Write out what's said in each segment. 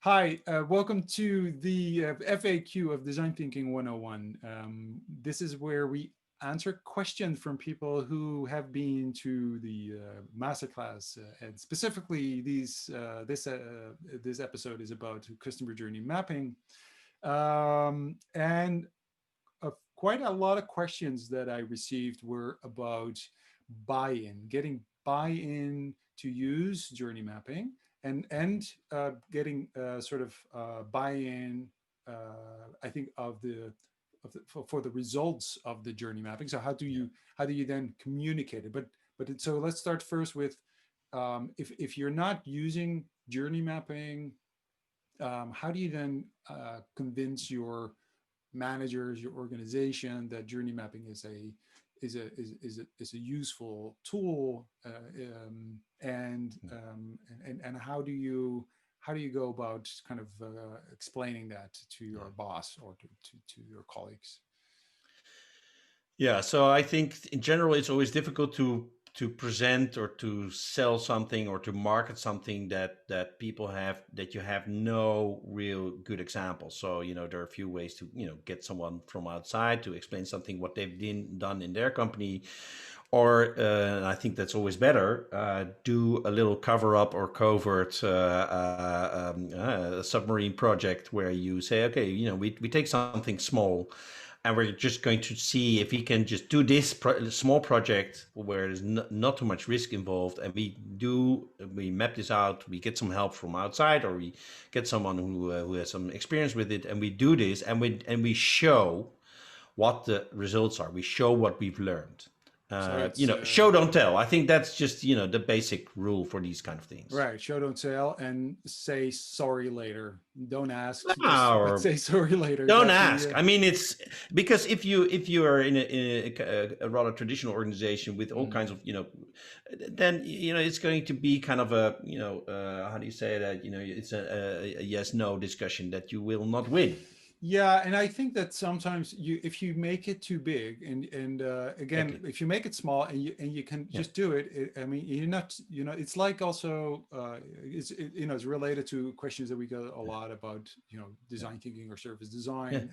Hi, welcome to the FAQ of Design Thinking 101. This is where we answer questions from people who have been to the masterclass, and specifically this episode is about customer journey mapping, and quite a lot of questions that I received were about buy-in, getting buy-in to use journey mapping, and getting sort of buy-in. I think for the results of the journey mapping. So how do you then communicate it? So let's start first with if you're not using journey mapping, how do you then convince your managers, your organization, that journey mapping is a useful tool, and how do you go about kind of explaining that to Yeah. your boss or to your colleagues? Yeah, so I think in general it's always difficult to present or to sell something or to market something that people have that you have no real good example. So there are a few ways to get someone from outside to explain something what they've done in their company, or I think that's always better. Do a little cover up or covert submarine project where you say, okay, we take something small and we're just going to see if we can just do this small project where there's not too much risk involved, and we map this out, we get some help from outside, or we get someone who has some experience with it, and we do this, and we show what the results are, we show what we've learned. So it's Show don't tell. I think that's just the basic rule for these kind of things. right. Show, don't tell, and say sorry later. Don't ask, but Or say sorry later. Is don't that ask. the I mean, it's because if you are in a rather traditional organization with all kinds of then it's going to be kind of a how do you say that it's a yes no discussion that you will not win. Yeah, and I think that sometimes if you make it too big, and again, Exactly. if you make it small and you can Yeah. just do it, I mean, you're not, it's like also, it's related to questions that we get a lot about, Yeah. design thinking or service Yeah. design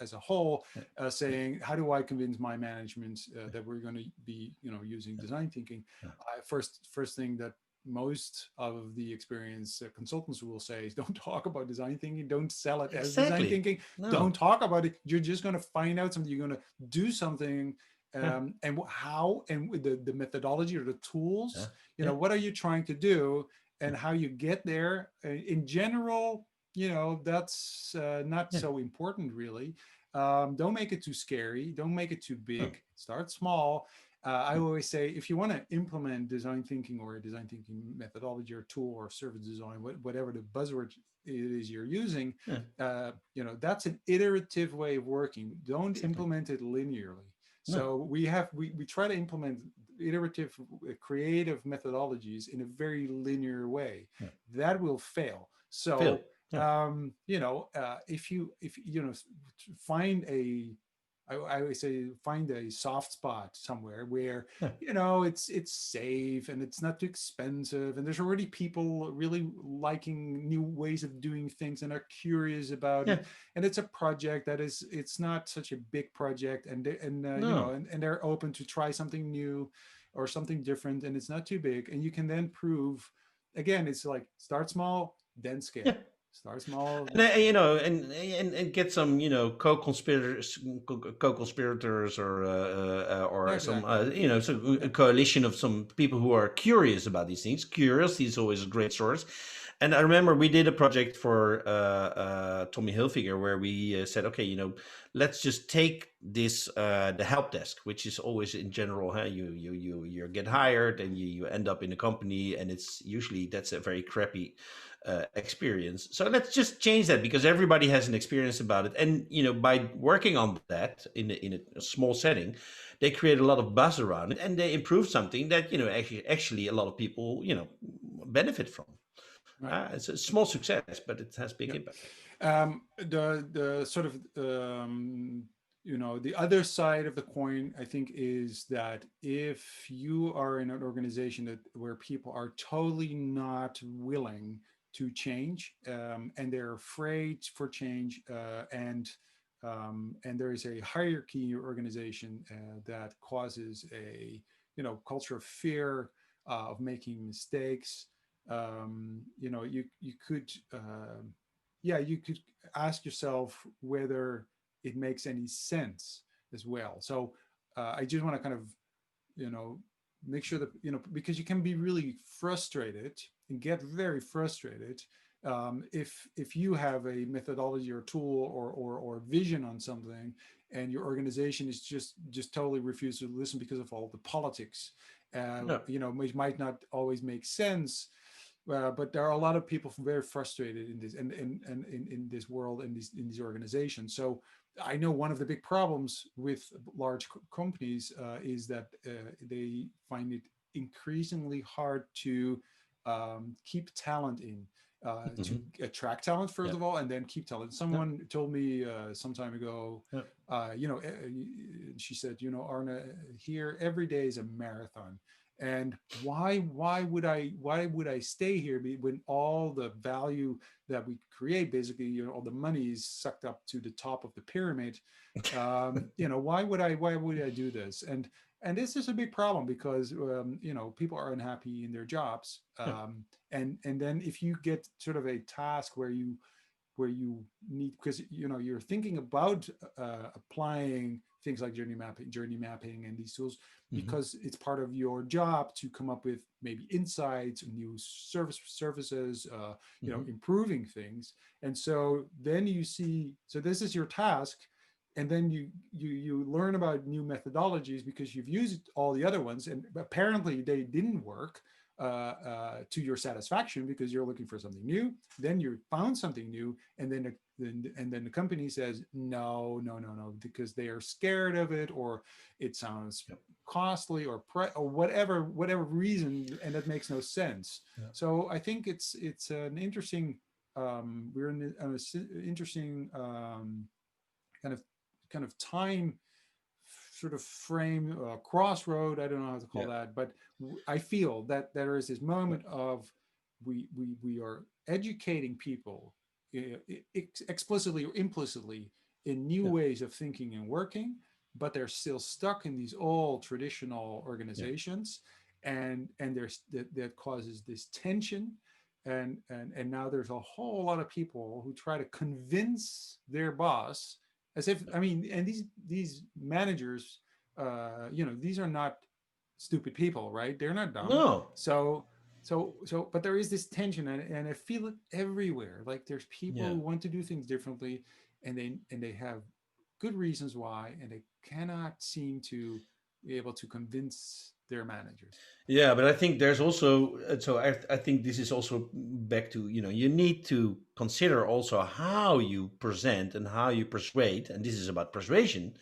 as a whole, Yeah. saying, how do I convince my management that we're going to be, using Yeah. design thinking? Yeah. First thing that most of the experienced consultants will say is, don't talk about design thinking, don't sell it as design Exactly. thinking, No. don't talk about it. You're just going to find out something, you're going to do something, Yeah. and how, and with the methodology or the Yeah. tools, Yeah. what are you trying to do, Yeah. and how you get there. In general, that's not Yeah. so important, really. Don't make it too scary, don't make it too No. big, start small. I No. always say, if you want to implement design thinking or a design thinking methodology or tool or service design, whatever the buzzword it is you're using, Yeah. that's an iterative way of working. Don't Exactly. implement it linearly. No. So we try to implement iterative, creative methodologies in a very linear way. Yeah. That will fail. Fail. So Yeah. if you find I always say, find a soft spot somewhere where Yeah. it's safe and it's not too expensive, and there's already people really liking new ways of doing things and are curious about Yeah. it, and it's a project that it's not such a big project, No. and they're open to try something new or something different, and it's not too big, and you can then prove, again, it's like, start small, then Yeah. scale. Start small, And then scale. and get some co-conspirators or some Exactly. some Yeah. a coalition of some people who are curious about these things. Curiosity is always a great source. And I remember we did a project for Tommy Hilfiger where we said, okay, let's just take this the help desk, which is always in general, you get hired and you end up in a company, and it's usually that's a very crappy experience. So let's just change that because everybody has an experience about it. And by working on that in a small setting, they create a lot of buzz around it, and they improve something that actually a lot of people benefit from. Right. It's a small success, but it has big Yeah. impact. The sort of the other side of the coin, I think, is that if you are in an organization where people are totally not willing to change, and they're afraid for change, and there is a hierarchy in your organization that causes a culture of fear, of making mistakes. You could yeah, you could ask yourself whether it makes any sense as well. So I just want to kind of you know make sure that because you can be really frustrated and get very frustrated if you have a methodology or tool or vision on something, and your organization is just totally refused to listen because of all the politics. Yeah. Which might not always make sense, but there are a lot of people very frustrated in this and in this world, in these organizations. So I know one of the big problems with large companies is that they find it increasingly hard to keep talent in. To Hmm. attract talent, first Yeah. of all, and then keep talent. Yeah. Someone told me some time ago, Yeah. she said, Arne, here every day is a marathon, and why would I stay here when all the value that we create, basically, all the money is sucked up to the top of the pyramid. Why would I do this? And this is a big problem because people are unhappy in their jobs, Yeah. and then if you get sort of a task where you need, because you're thinking about applying things like journey mapping and these tools, Hmm. because it's part of your job to come up with maybe insights, new services, Hmm. improving things. And so then you see, so this is your task, and then you learn about new methodologies because you've used all the other ones, and apparently they didn't work to your satisfaction because you're looking for something new. Then you found something new, and then the company says no, no, no, no, because they are scared of it, or it sounds Yeah. costly, or whatever reason, and that makes no sense. Yeah. So I think it's an interesting we're in an interesting kind of time, sort of frame, crossroad, I don't know how to call Yeah. that, but I feel that there is this Yeah. moment of we are educating people, explicitly or implicitly, in new Yeah. ways of thinking and working, but they're still stuck in these old traditional Yeah. organizations, and there's that causes this tension. And now there's a whole lot of people who try to convince their boss, as if, I mean, and these managers, these are not stupid people, right? They're not dumb. No. So but there is this tension, and I feel it everywhere. Like there's people Yeah. who want to do things differently, and they have good reasons why, and they cannot seem to be able to convince their managers. Yeah, but I think there's also I think this is also back to, you need to consider also how you present and how you persuade, and this is about persuasion,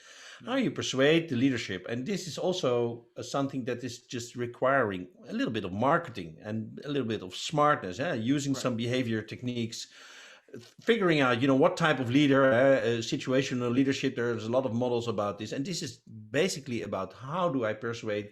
how Yeah. you persuade the leadership, and this is also something that is just requiring a little bit of marketing and a little bit of smartness, using Right. some behavior techniques, figuring out, what type of leader, situational leadership. There's a lot of models about this, and this is basically about how do I persuade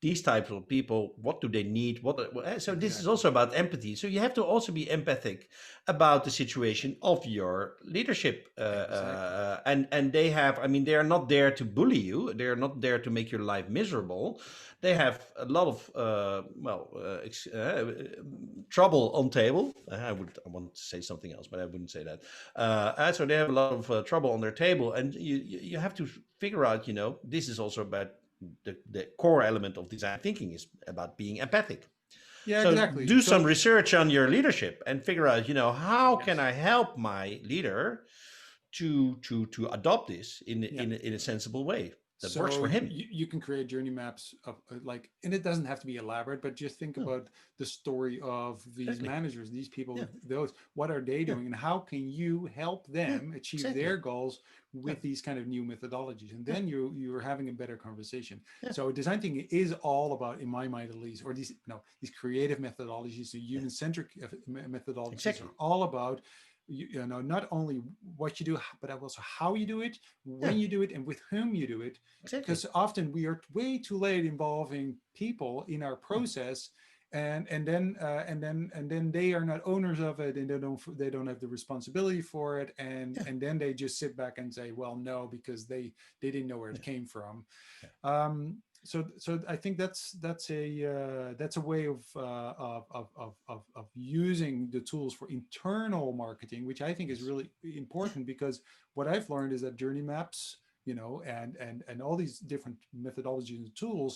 these types of people. What do they need? So this is Exactly. also about empathy. So you have to also be empathic about the situation of your leadership, Exactly. and they have, I mean, they are not there to bully you. They are not there to make your life miserable. They have a lot of trouble on table. I want to say something else, but I wouldn't say that. So they have a lot of trouble on their table, and you have to figure out. This is also about the core element of design thinking is about being empathic. Yeah, So exactly. do some So research on your leadership and figure out, how can yes. I help my leader to adopt this Yeah. in a sensible way that works So for him. you can create journey maps of like, and it doesn't have to be elaborate, but just think Hmm, about the story of these exactly. managers, these people, Yeah. those, what are they Yeah. doing, and how can you help Yeah. them achieve Exactly. their goals Yeah. with these kind of new methodologies? And Yeah. then you're having a better conversation. Yeah. So design thinking is all about, in my mind at least, or these creative methodologies, the Yeah. human centric methodologies, Exactly. are all about not only what you do, but also how you do it, Yeah. when you do it, and with whom you do it, Exactly. because often we are way too late involving people in our Yeah. process, and then they are not owners of it, and they don't have the responsibility for it, and Yeah. and then they just sit back and say, well, no, because they didn't know where it Yeah. came from. Yeah. So I think that's a way of using the tools for internal marketing, which I think is Yes. really important, because what I've learned is that journey maps, and all these different methodologies and tools,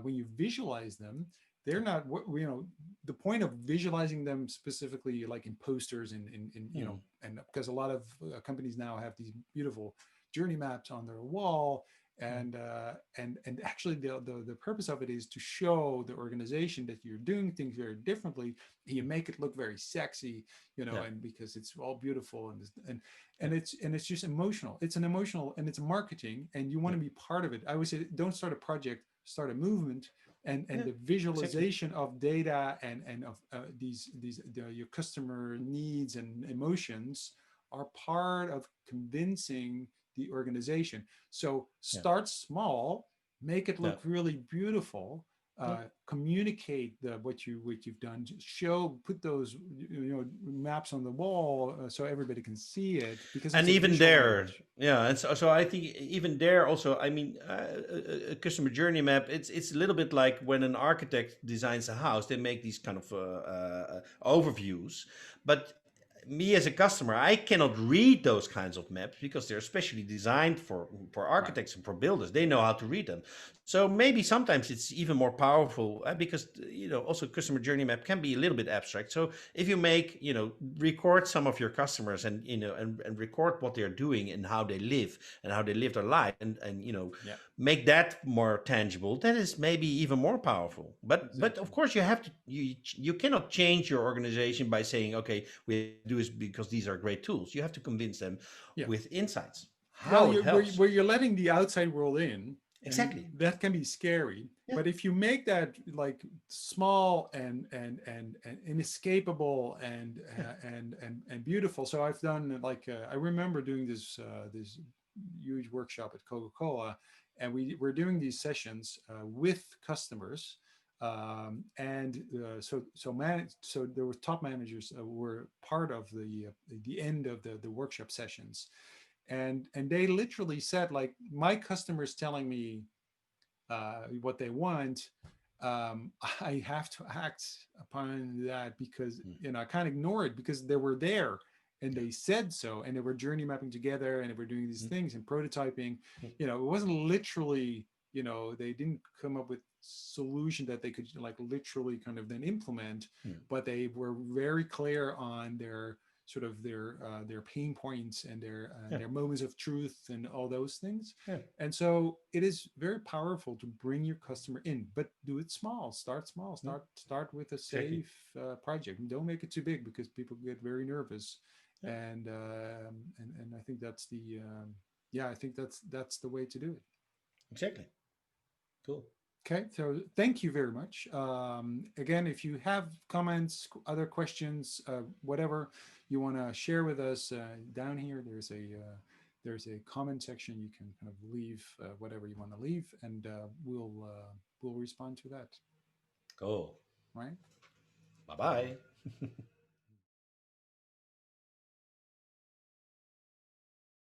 when you visualize them, they're Yeah. not the point of visualizing them specifically, like in posters, Mm. and because a lot of companies now have these beautiful journey maps on their wall, Mm. and actually the purpose of it is to show the organization that you're doing things very differently. You make it look very sexy, Yeah. and because it's all beautiful, and Yeah. it's just emotional. It's an emotional, and it's marketing, and you want Yeah. to be part of it. I would say, don't start a project, start a movement. And Yeah. the Exactly. visualization of data, and of your customer needs and emotions are part of convincing the organization. So Yeah. start small, make it Yeah. look really beautiful, Yeah. communicate what you've done, show, put those maps on the wall, so everybody can see it, because it's And a even visual there, image. yeah, and so I think even there also, I mean, a customer journey map, it's a little bit like when an architect designs a house, they make these kind of overviews, but me as a customer, I cannot read those kinds of maps because they're specially designed for Right. architects and for builders. They know how to read them. So maybe sometimes it's even more powerful, because also customer journey map can be a little bit abstract. So if you make, record some of your customers, and and record what they're doing and how they live and how they live their life, and Yeah. make that more tangible, that is maybe even more powerful. But of Exactly. course, you cannot change your organization by saying, okay, we have to do this because these are great tools. You have to convince them Yeah. with insights Well, how it where, helps. where you're letting the outside world in, and Exactly. that can be scary. Yeah. But if you make that like small and inescapable, Yeah. and beautiful. So I've done, like, I remember doing this huge workshop at Coca-Cola, and we were doing these sessions with customers. So there were top managers were part of the end of the workshop sessions, and they literally said, like, my customers telling me what they want, I have to act upon that, because Mm. I can't ignore it, because they were there and Yeah. they said so, and they were journey mapping together, and they were doing these Mm. things and prototyping. Mm. It wasn't literally, they didn't come up with solution that they could, like, literally kind of then implement, Mm. but they were very clear on their sort of their pain points, and Yeah. their moments of truth, and all those things. Yeah. And so it is very powerful to bring your customer in, but do it small. Start small. Mm. Start with a Exactly. safe project. Don't make it too big, because people get very nervous. Yeah. And I think that's yeah, I think that's the way to do it. Exactly. Cool. Okay, so thank you very much. Again, if you have comments, other questions, whatever you want to share with us, down here, there's a comment section. You can kind of leave whatever you want to leave, and we'll respond to that. Cool. Right? Bye bye.